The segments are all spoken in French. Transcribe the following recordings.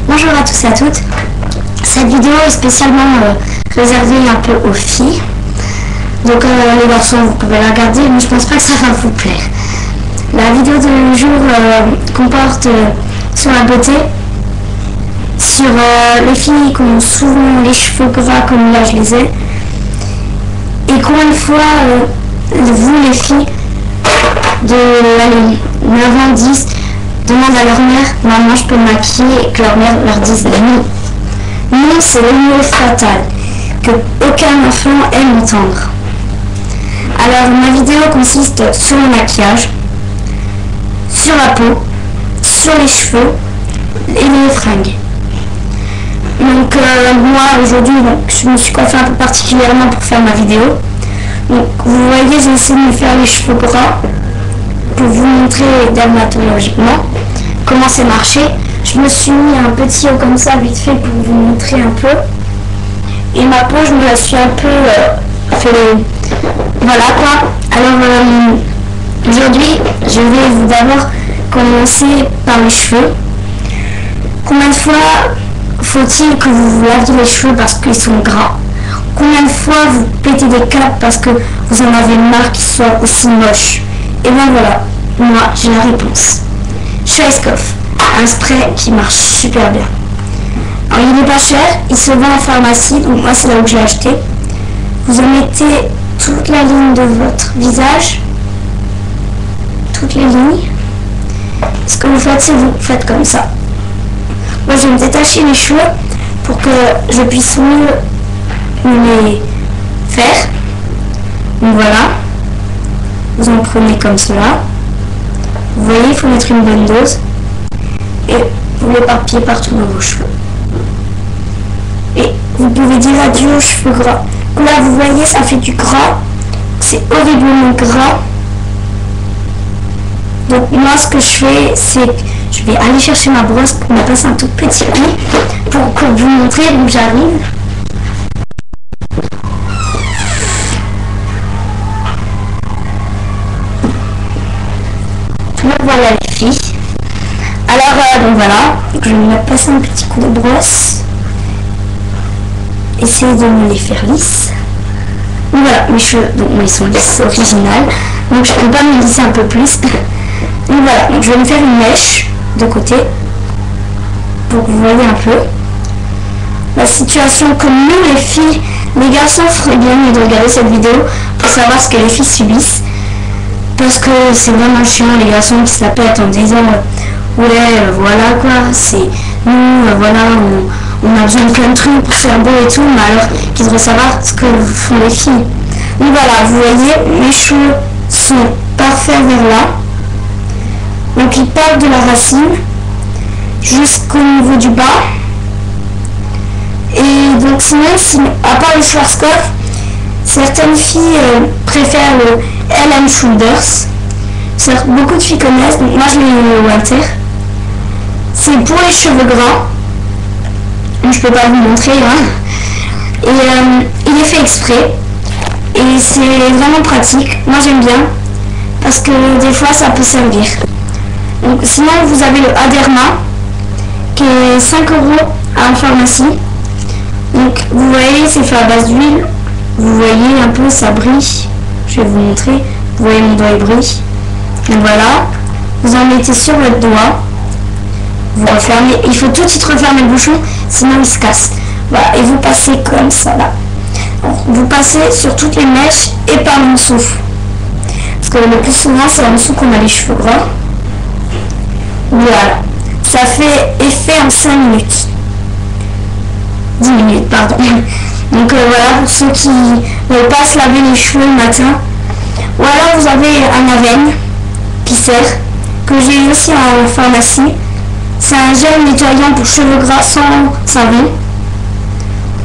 Bonjour à tous et à toutes. Cette vidéo est spécialement réservée un peu aux filles. Donc les garçons, vous pouvez la regarder, mais je pense pas que ça va vous plaire. La vidéo de jour comporte sur la beauté, sur les filles qui ont souvent les cheveux gras comme là je les ai. Et combien de fois vous les filles de 9 ans, 10 demandent à leur mère, maman je peux me maquiller, et que leur mère leur dise non. Non, c'est le mot fatal que aucun enfant aime entendre. Alors ma vidéo consiste sur le maquillage, sur la peau, sur les cheveux et les fringues. Donc moi aujourd'hui je me suis coiffée un peu particulièrement pour faire ma vidéo. Donc vous voyez, j'ai essayé de me faire les cheveux gras pour vous montrer dermatologiquement comment c'est marché. Je me suis mis un petit haut comme ça vite fait pour vous montrer un peu. Et ma peau, je me la suis un peu fait... Voilà quoi. Alors aujourd'hui, je vais d'abord commencer par les cheveux. Combien de fois faut-il que vous vous laviez les cheveux parce qu'ils sont gras? Combien de fois vous pétez des câbles parce que vous en avez marre qu'ils soient aussi moches? Et bien voilà, moi j'ai la réponse. Schwarzkopf, un spray qui marche super bien. Alors il n'est pas cher, il se vend en pharmacie, donc moi c'est là où je l'ai acheté. Vous en mettez toute la ligne de votre visage, toutes les lignes. Ce que vous faites, c'est vous faites comme ça. Moi je vais me détacher les cheveux pour que je puisse mieux les faire. Donc voilà, vous en prenez comme cela. Vous voyez, il faut mettre une bonne dose et vous l'éparpillez partout dans vos cheveux. Et vous pouvez dire adieu aux cheveux gras. Là, vous voyez, ça fait du gras. C'est horriblement gras. Donc moi, ce que je fais, c'est que je vais aller chercher ma brosse pour me passer un tout petit coup pour que vous montrer d'où j'arrive. Donc voilà les filles. Alors donc voilà, je vais me passer un petit coup de brosse. Essayez de me les faire lisses. Donc voilà, mes cheveux, donc ils sont lisses, originales. Donc je ne peux pas me lisser un peu plus. Donc voilà, donc je vais me faire une mèche de côté pour que vous voyez un peu la situation que nous les filles, les garçons feraient bien mieux de regarder cette vidéo pour savoir ce que les filles subissent. Parce que c'est vraiment chiant les garçons qui se la pètent en disant ouais voilà quoi, c'est nous voilà on a besoin de plein de trucs pour faire beau et tout, mais alors qu'ils devraient savoir ce que font les filles. Donc voilà, vous voyez, mes cheveux sont parfaits vers là. Donc ils partent de la racine jusqu'au niveau du bas. Et donc sinon, à part le Schwarzkopf, certaines filles préfèrent le Head & Shoulders. Beaucoup de filles connaissent, donc moi je l'ai eu au Walter. C'est pour les cheveux gras. Je peux pas vous montrer hein. Et il est fait exprès. Et c'est vraiment pratique. Moi j'aime bien. Parce que des fois ça peut servir. Donc sinon vous avez le Aderma qui est 5 € à la pharmacie. Donc vous voyez, c'est fait à base d'huile. Vous voyez un peu, ça brille. Je vais vous montrer. Vous voyez mon doigt il brille. Donc voilà. Vous en mettez sur votre doigt. Vous refermez. Il faut tout de suite refermer le bouchon, sinon il se casse. Voilà. Et vous passez comme ça là. Vous passez sur toutes les mèches et par en dessous. Parce que le plus souvent c'est en dessous qu'on a les cheveux gras. Voilà. Ça fait effet en 5 minutes. 10 minutes, pardon. Donc voilà, pour ceux qui ne veulent pas se laver les cheveux le matin. Ou alors vous avez un Avène qui sert, que j'ai eu aussi en pharmacie. C'est un gel nettoyant pour cheveux gras sans savon.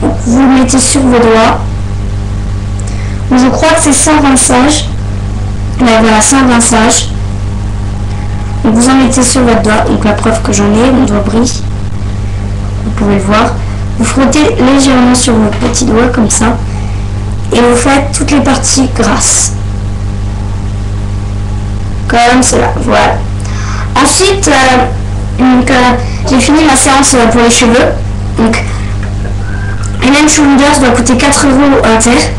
Donc, vous le mettez sur vos doigts. Je crois que c'est sans rinçage. Là, voilà, sans rinçage. Donc vous en mettez sur votre doigt. Donc la preuve que j'en ai, mon doigt brille. Vous pouvez le voir. Vous frottez légèrement sur votre petit doigt comme ça. Et vous faites toutes les parties grasses. Comme cela, voilà. Ensuite, Donc j'ai fini ma séance pour les cheveux. Donc Head & Shoulders doit coûter 4 € inter.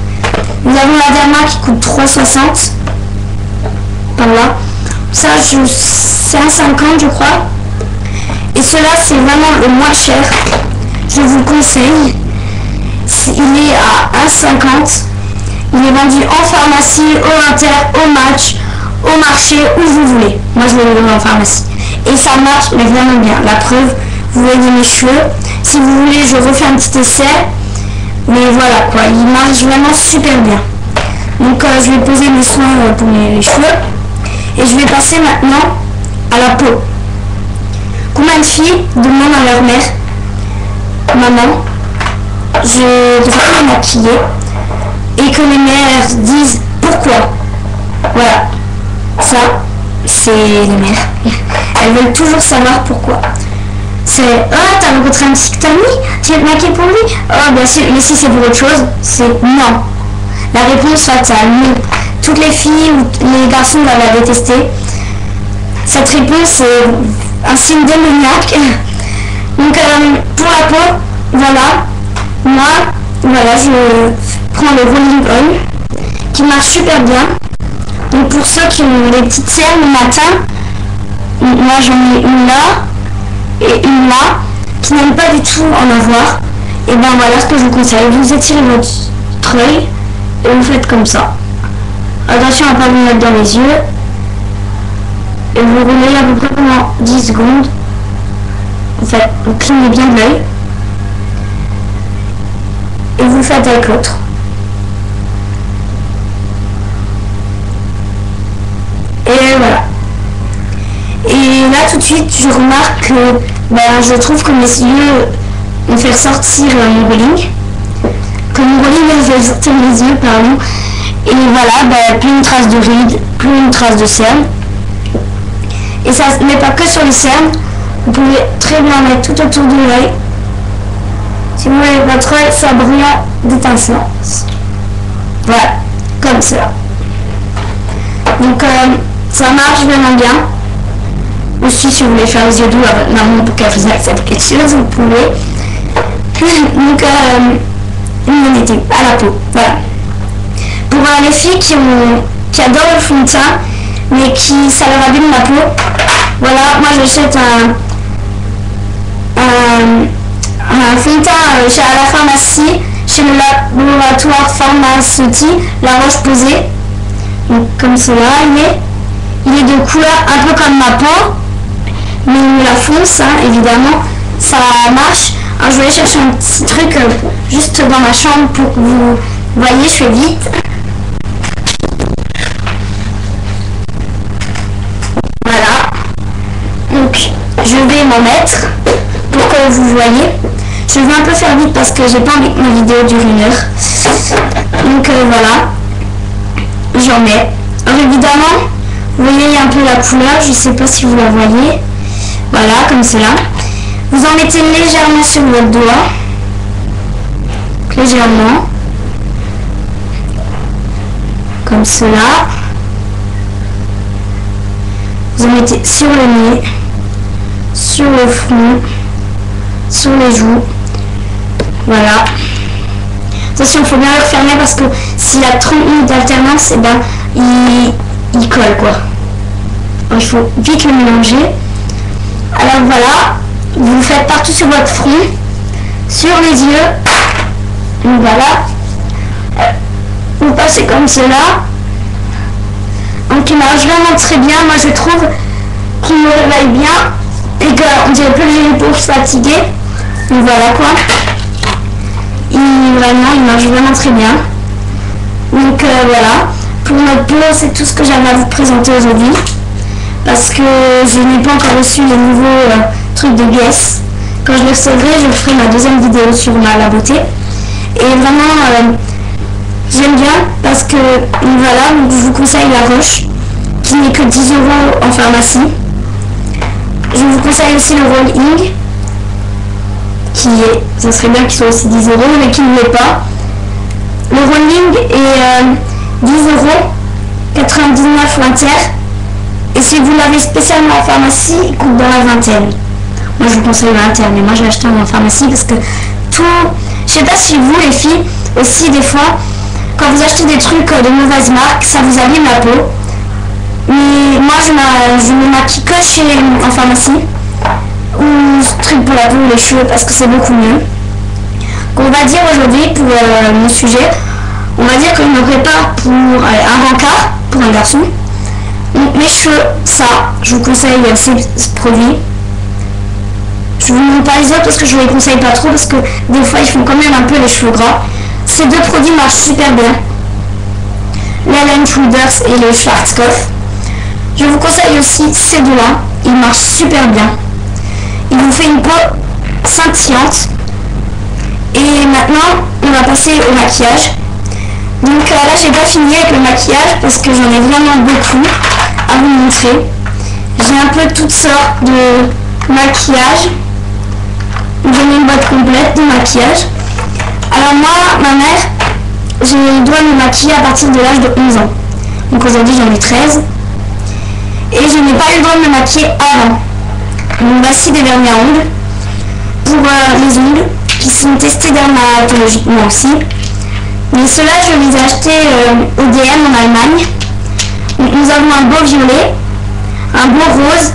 Nous avons la Derma qui coûte 3,60 par là. Ça c'est 1,50 je crois. Et cela c'est vraiment le moins cher. Je vous conseille. Il est à 1,50. Il est vendu en pharmacie, au Inter, au Match, au marché, où vous voulez. Moi je l'ai vu en pharmacie. Et ça marche mais vraiment bien. La preuve, vous voyez mes cheveux. Si vous voulez, je refais un petit essai. Mais voilà quoi, il marche vraiment super bien. Donc je vais poser mes soins pour les cheveux. Et je vais passer maintenant à la peau. Combien de filles demandent à leur mère: maman, je devrais me maquiller, et que les mères disent pourquoi. Voilà, ça c'est les mères. Elles veulent toujours savoir pourquoi. C'est oh, t'as rencontré un petit ami, tu veux te maquiller pour lui? Oh bien sûr, mais si c'est pour autre chose, c'est non. La réponse fatale, non. Toutes les filles ou les garçons doivent la détester. Cette réponse est un signe démoniaque. Donc pour la peau, voilà, moi, voilà, je prends le rolling on qui marche super bien. Donc pour ceux qui ont des petites cernes le matin, moi j'en ai une là et une là qui n'aiment pas du tout en avoir. Et ben voilà ce que je vous conseille. Vous étirez votre œil et vous faites comme ça. Attention à ne pas vous mettre dans les yeux. Et vous roulez à peu près pendant 10 secondes. En fait, vous clignez bien de l'œil. Et vous le faites avec l'autre. Et voilà. Et là tout de suite, je remarque que je trouve que mes yeux vont faire sortir mon rolling. Que mon rolling va faire sortir mes yeux, pardon. Et voilà, plus une trace de ride, plus une trace de cerne. Et ça n'est pas que sur les cernes. Vous pouvez très bien mettre tout autour de l'œil. Si vous voulez votre œil soit brillant d'étincelance. Voilà, comme ça. Donc ça marche vraiment bien. Aussi si vous voulez faire les yeux doux à votre maman pour qu'elle vous accepte quelque chose, vous pouvez. Donc une minute à la peau. Voilà. Pour les filles qui adorent le fond de teint, mais qui ça leur abîme la peau, voilà, moi j'achète un fond de teint à la pharmacie, chez le laboratoire pharmaceutique La Roche-Posay. Donc comme cela, il est de couleur un peu comme ma peau, mais il la fonce, hein, évidemment, ça marche. Alors je vais aller chercher un petit truc juste dans ma chambre pour que vous voyez, je fais vite. Voilà. Donc je vais m'en mettre pour que vous voyez. Je vais un peu faire vite parce que j'ai pas envie que ma vidéo dure 1 heure. Donc voilà. J'en mets. Alors évidemment, vous voyez un peu la couleur, je sais pas si vous la voyez. Voilà, comme cela. Vous en mettez légèrement sur votre doigt. Légèrement. Comme cela. Vous en mettez sur le nez, sur le front, sur les joues. Voilà. Attention, il faut bien le refermer parce que s'il y a 30 minutes d'alternance, il colle quoi. Alors, il faut vite le mélanger. Alors voilà, vous le faites partout sur votre front, sur les yeux. Donc voilà. Vous passez comme cela. Donc il marche vraiment très bien. Moi je trouve qu'il me réveille bien et qu'on dirait plus que j'ai les paumes fatiguées. Donc voilà quoi. Il marche vraiment très bien. Donc voilà. Pour notre peau, c'est tout ce que j'avais à vous présenter aujourd'hui. Parce que je n'ai pas encore reçu les nouveaux trucs de Guess. Quand je les recevrai, je ferai ma deuxième vidéo sur la beauté. Et vraiment, j'aime bien parce que voilà, je vous conseille la Roche, qui n'est que 10 € en pharmacie. Je vous conseille aussi le Roll-In, ça serait bien qu'il soit aussi 10 €, mais qui ne l'est pas. Le Rolling est 10,99 € l'inter. Et si vous l'avez spécialement en pharmacie, il coûte dans la vingtaine. moi je vous conseille Valter, mais moi j'ai acheté en pharmacie parce que tout, je sais pas si vous les filles aussi des fois, quand vous achetez des trucs de mauvaise marque, ça vous abîme la peau. Mais moi je me maquille que chez en pharmacie ou truc pour la peau ou les cheveux parce que c'est beaucoup mieux. Donc, on va dire aujourd'hui pour mon sujet, on va dire que je me prépare pour un rencard pour un garçon. Donc, mes cheveux, ça, je vous conseille ce produit. Je vous montre pas les autres parce que je ne les conseille pas trop parce que des fois ils font quand même un peu les cheveux gras. Ces deux produits marchent super bien. L'Ellen Shoulders et le Schwarzkopf. Je vous conseille aussi ces deux-là. Ils marchent super bien. Ils vous font une peau scintillante. Et maintenant, on va passer au maquillage. Donc là, j'ai pas fini avec le maquillage parce que j'en ai vraiment beaucoup à vous montrer. J'ai un peu toutes sortes de maquillage. J'ai une boîte complète de maquillage. Alors moi, ma mère, je dois me maquiller à partir de l'âge de 11 ans. Donc aujourd'hui, j'en ai 13. Et je n'ai pas eu le droit de me maquiller avant. Donc voici des vernis à ongles pour les ongles qui sont testés dermatologiquement aussi. Mais ceux-là, je les ai achetés au DM en Allemagne. Donc, nous avons un beau violet, un beau rose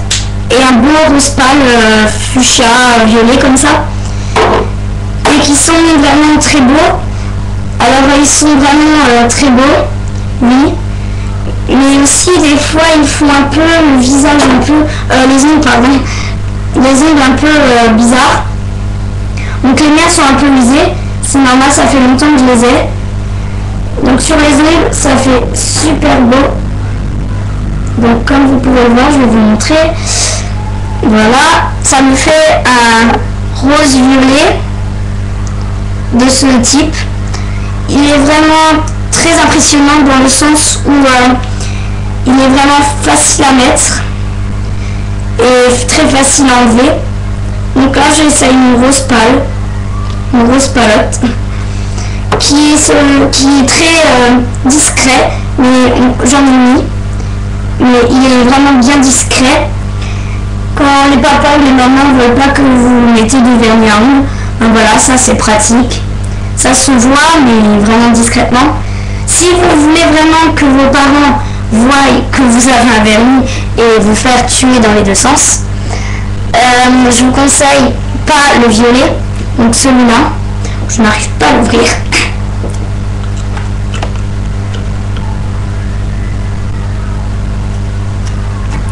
et un beau rose pâle fuchsia violet comme ça. Et qui sont vraiment très beaux. Alors ils sont vraiment très beaux, oui. Mais aussi des fois ils font un peu le visage un peu, les ongles pardon, les ongles un peu bizarres. Donc les miens sont un peu usés, c'est normal, ça fait longtemps que je les ai. Donc sur les ongles ça fait super beau. Donc comme vous pouvez le voir, je vais vous montrer. Voilà, ça me fait un rose violet de ce type. Il est vraiment très impressionnant dans le sens où il est vraiment facile à mettre et très facile à enlever. Donc là j'essaye une rose pâle, une rose palotte qui est très discret, mais j'en ai mis, mais il est vraiment bien discret. Quand les papas ou les mamans ne veulent pas que vous mettez du vernis à ongles, ben voilà, ça c'est pratique. Ça se voit, mais vraiment discrètement. Si vous voulez vraiment que vos parents voient que vous avez un vernis et vous faire tuer dans les deux sens, je vous conseille pas le violet, donc celui-là. Je n'arrive pas à l'ouvrir.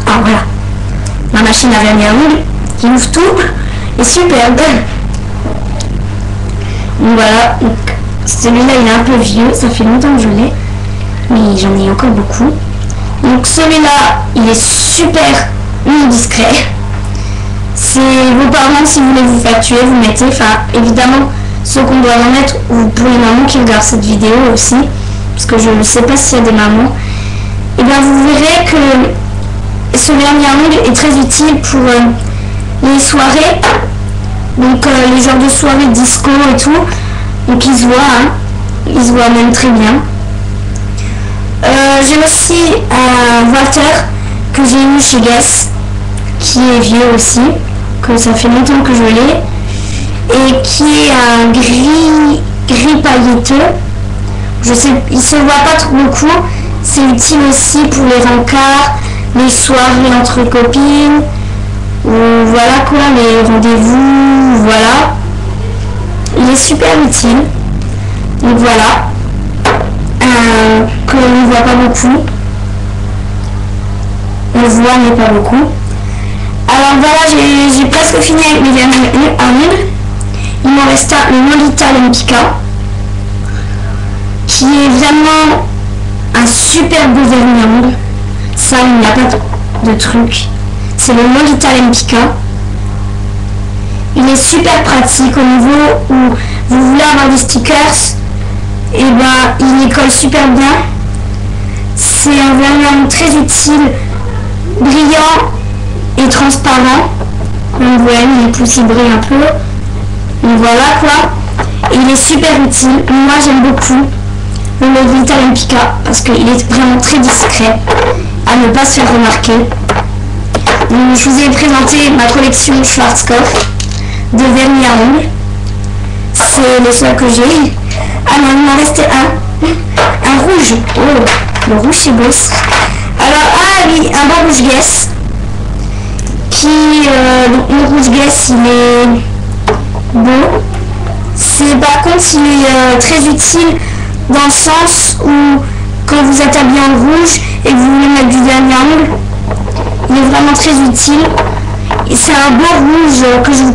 Ah voilà, ma machine à vernis à ongles qui ouvre tout est superbe. Donc voilà, donc celui-là il est un peu vieux, ça fait longtemps que je l'ai, mais j'en ai encore beaucoup. Donc celui-là il est super discret. C'est vos parents, si vous voulez vous faire tuer, vous mettez, enfin évidemment ceux qu'on doit en mettre, ou pour les mamans qui regardent cette vidéo aussi, parce que je ne sais pas s'il y a des mamans, et bien vous verrez que ce vernis à ongles est très utile pour les soirées. Donc les genres de soirées disco et tout, donc ils se voient, hein. Ils se voient même très bien. J'ai aussi un Valter que j'ai eu chez Guess, qui est vieux aussi, que ça fait longtemps que je l'ai, et qui est un gris pailleteux. Je sais, il se voit pas trop beaucoup, c'est utile aussi pour les rencarts, les soirées entre copines, ou voilà quoi, les rendez-vous, voilà. Il est super utile. Donc voilà. Que l'on ne voit pas beaucoup. On le voit mais pas beaucoup. Alors voilà, j'ai presque fini avec mes vernis à ongles. Il m'en reste un, le Lolita Lempicka, qui est vraiment un super beau vernis à ongles. Ça, il n'y a pas de truc. C'est le Lolita Lempicka. Il est super pratique au niveau où vous voulez avoir des stickers, et ben il y colle super bien. C'est un vernis très utile, brillant et transparent. Comme vous voyez, les pouces il brille un peu. Donc voilà quoi. Et il est super utile. Moi j'aime beaucoup le Lolita Lempicka parce qu'il est vraiment très discret, à ne pas se faire remarquer. Donc, je vous ai présenté ma collection Schwarzkopf de vernis à ongles. C'est le seul que j'ai. Ah non, il m'en restait un rouge. Oh, le rouge c'est beau. Alors, ah oui, un bas rouge Guess. Donc le rouge Guess, il est beau. Par contre, il est très utile dans le sens où quand vous êtes habillé en rouge et que vous voulez mettre du vernis à ongles, il est vraiment très utile. Et c'est un beau rouge que je vous